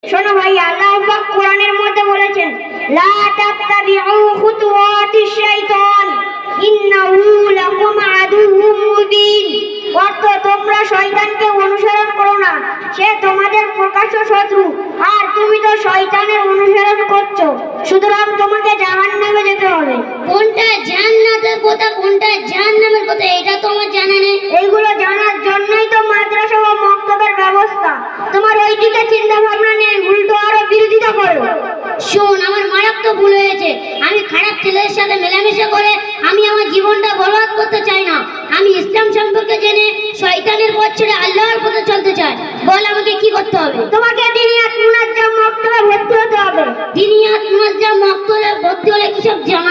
শোনো ভাই, আল্লাহ পাক কোরআনের মধ্যে বলেছেন, লা তাত্তাবিউ খুতুওয়াতিশ শাইতান ইন্নাহু লাকুম আদুউম মুবিন। অর্থ, তোমরা শয়তানকে অনুসরণ করো না, সে তোমাদের প্রকাশ্য শত্রু, আর তুমি তো শয়তানের অনুসরণ করছো, সুতরাং তোমাকে জাহান্নামে যেতে হবে। কোনটা জান্নাতের কথা, কোনটা জাহান্নামের কথা, এটা তো আমার জানা নেই। এইগুলো জানার জন্যই তো মাদ্রাসা ও মক্তবের ব্যবস্থা। তোমার ওই দিকে চিন্তা ভাবনা নেই, উল্টো আরো বিরোধিতা করো। শোন, আমার মারাত্মক ভুল হয়েছে। আমি খারাপ ছেলের সাথে মেলামেশা করে আমি আমার জীবনটা বরবাদ করতে চাই না। আমি ইসলাম সম্পর্কে জেনে শয়তানের পথ ছেড়ে আল্লাহর পথে চলতে চাই। বল আমাকে কি করতে হবে? তোমাকে দিনিয়াত মুনাজ্জাম মক্তবে ভর্তি হতে হবে। দিনিয়াত মুনাজ্জাম মক্তবে ভর্তি হলে কি সব জামা